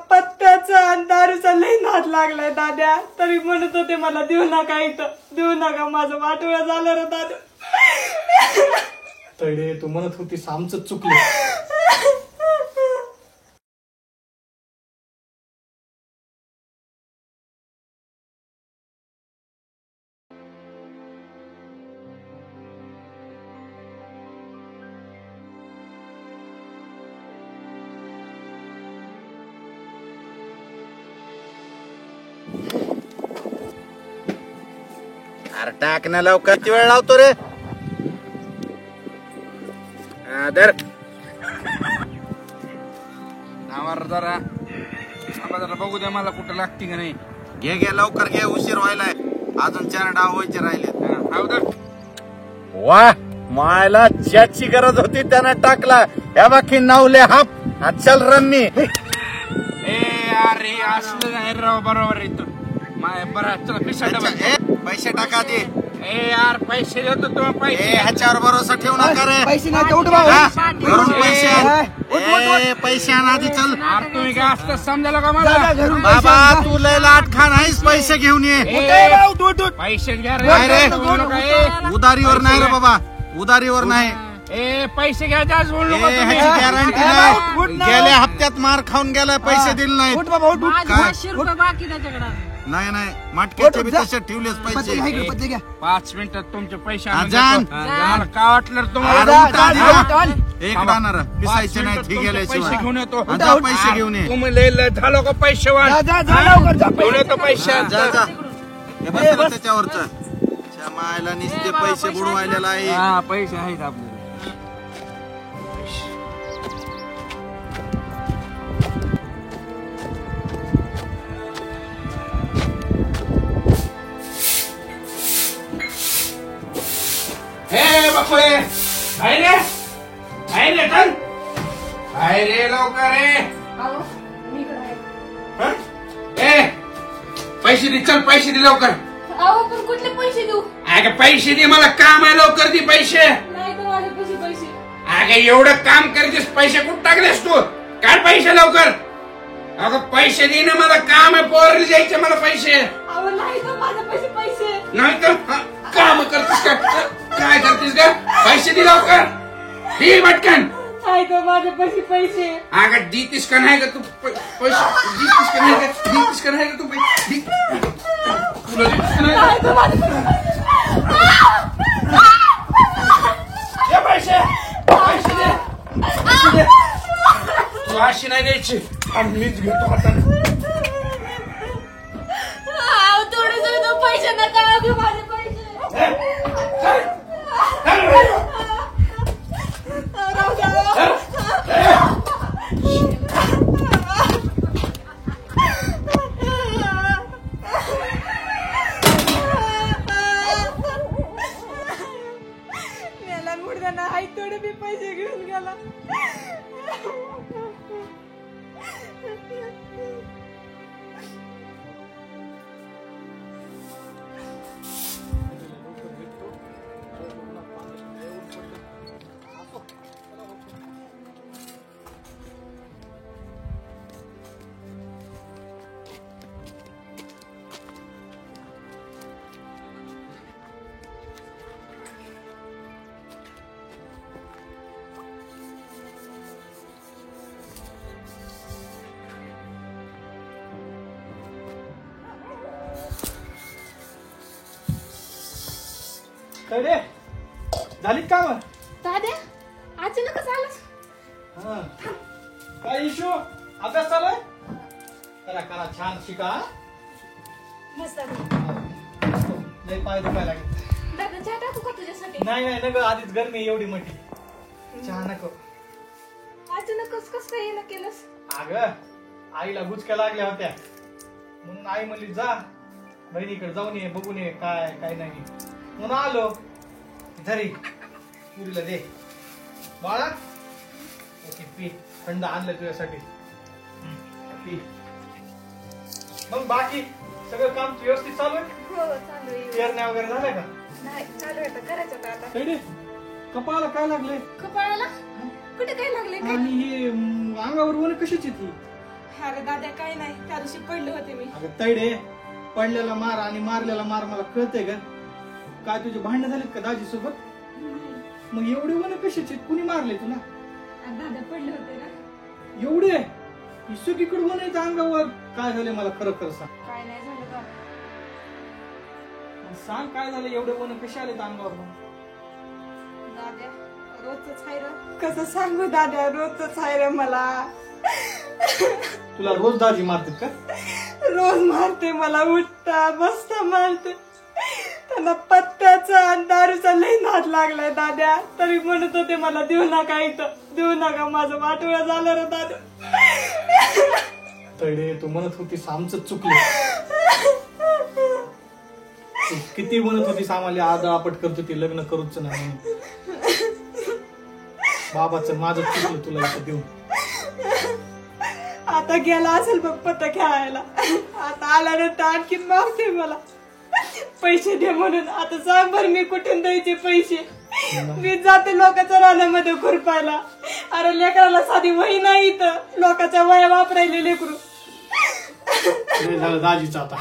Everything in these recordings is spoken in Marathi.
पत्त्याचा अंधारूचा लई नाद लागलाय दाद्या. तरी म्हणत होते मला देऊ नका, इथं देऊ नका, माझं वाटोळं झालं रे दादा. तडे तू म्हणत होतीस आमचं चुकलं. अरे टाक ना लवकर, किती वेळ लावतो रे. धर जरा बघू द्या मला कुठं लागते का नाही. घे घे लवकर घे, उशीर व्हायलाय, अजून 4 डाव व्हायचे राहिले. वा मायला ज्याची गरज होती त्यानं टाकला. या बाकी नावले हाप चल रम्मी. अरे असलं नाही राव, बरोबर येतो बरं. चला पैसे टाका दे. यार पैसे देतो तुम्ही, पैसे ह्याच्यावर भरोसा ठेवू नका रे. पैसे पैसे आणा आधी. चल तुम्ही काय असतं समजायला का मला. बाबा तू लय लाट खान आहेस, पैसे घेऊन ये. पैसे घ्या रे, उदारीवर नाही रे बाबा, उदारीवर नाही. पैसे घ्यायचे आज बोलू नका, गॅरंटी नाही. गेल्या हप्त्यात मार खाऊन गेलाय, पैसे दिले नाही. 500 रुपये बाकी त्याच्याकडे. नाही नाही मटक्याचे बी तसे ठेवलेच पैसे. 5 मिनिटात तुमचे पैसे मला काय वाटलं तुम्हाला. एक राहणार पिसायचे नाही, ठीक आहे. पैसे घेऊन येतो, पैसे घेऊन ये. तुम्ही लय झालो का पैसे घेऊन येतो पैसे. त्याच्यावरच मायला निस्ते पैसे बुडवायला आहे. पैसे आहेत आपले. रे लवकर पैसे दे. चल पैसे दे लवकर. पण कुठले पैसे देऊ. अगं पैसे दे, मला काम आहे, लवकर दे पैसे. नाही तर माझे पैसे. अगं एवढं काम करतेस, पैसे कुठं टाकलेस तू. काढ पैसे लवकर. अगं पैसे दे ना, मला काम आहे, पोरले द्यायचे मला पैसे. नाही तर माझे पैसे. नाही तर काम करतेस का, काय करतेस का. पैसे दे लवकर, दे पटकन. नाही तर माझे पैसे. अगं देतीस का नाही का तू पैसे. देतीस का नाही का, देतीस का नाही का तू पैसे. तुला देतीस का नाही पैसे. पैसे दे, पैसे दे. तू अशी नाही द्यायची, आणि मीच घेतो हाताने. थोडे तो पैसे नका घेऊ माझे पैसे. मेला मुडद्याना आई थोडे बी पैसे घेऊन गेला. झाली काम. दाद्या अचानकच आलास. काय इशू, अभ्यास चालू. करा करा, छान शिका. मस्त लय पाय दुखायला लागेल. दादा चहा टाकू का तुझ्यासाठी. नाही नाही नको, आधीच गरमी एवढी मोठी, चहा नको. अचानकच कस काय येणं केलंस. अगं आईला गुचक्या लागल्या होत्या, म्हणून आई म्हणली जा बहिणीकडे जाऊन ये, बघून ये काय काय नाही. म्हणून आलो. धरी पुरीला दे बाळा. ओके पी, थंड आणलं तुझ्यासाठी, पी. मग बाकी सगळं काम व्यवस्थित चालू आहे. हो चालू आहे. पेरण्या वगैरे झाल्या का. नाही चालू आहे, करायचं आता. कपाळाला काय लागले. कपाळाला कुठे काय लागले काय? आणि हे अंगावर वन कशाची ती? अरे दादा काय नाही, त्या दिवशी पडले होते मी. अगं तैडे, पडलेला मार आणि मारलेला मार मला कळतंय का? काय तुझे भांडणं झालेत का दाजी सोबत? मग एवढे वन कशाचे? कुणी मारले तुला? दादा पडले होते ना. एवढे सगळीकडे वन आहेत अंगावर. काय झाले मला खरं खरं सांग. काय नाही झालं दादा. सांग काय झालं, एवढे वन कसे आले अंगावर? दादा रोजच आहे रे. कसं सांगू दादा, रोजच आहे रे मला. तुला रोज दाजी मारतात का? रोज मारते मला, उठता बसता मारते. त्यांना पत्त्याचा आणि दारूचा लई नाद लागलाय दादा. तरी म्हणत होते मला देऊ नका, इथं देऊ नका, माझं वाटोळं झालं रे दादा. तैडे तू म्हणत होतीस आमचं चुकलं. तू किती म्हणत होतीस आम्हाला आदळ आपट करतो ती लग्न करूच नाही. बाबाचं माझं चुकलं तुला इथं देऊन. आता गेला असेल बघ पत्ता खेळायला. आता आल्यानंतर आणखीन मागते मला पैसे दे म्हणून. आता सांग बरं मी कुठून द्यायचे पैसे? मी जाते लोकांच्या रानामध्ये खुरपायला. अरे लेकराला साधी वही नाही इथं, लोकांच्या वया वापरायले लेकरू. नाही झालं दाजीचं. आता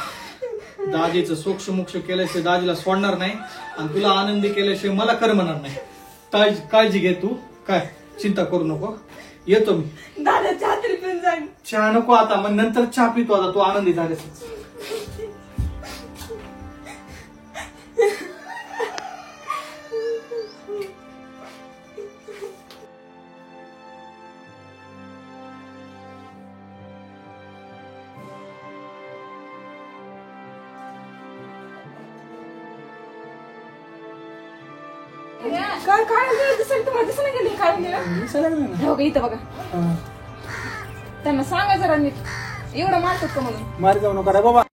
दाजीचं सोक्ष मोक्ष केल्याशिवाय दाजीला सोडणार नाही आणि तुला आनंदी केल्याशिवाय मला करमणार नाही. काळजी घे तू, काय चिंता करू नको. येतो मी. दादा चहा तरी पिऊन जाईन. चहा नको आता, मग नंतर चहा पितो. आता तू आनंदी झालेस. काय काय दिसेल तुम्हाला? दिसलं गेली काय? हो का इथं बघा. त्यांना सांगा जरा नीट, एवढं मारतात का म्हणून. मारी जाऊ नका रे बाबा.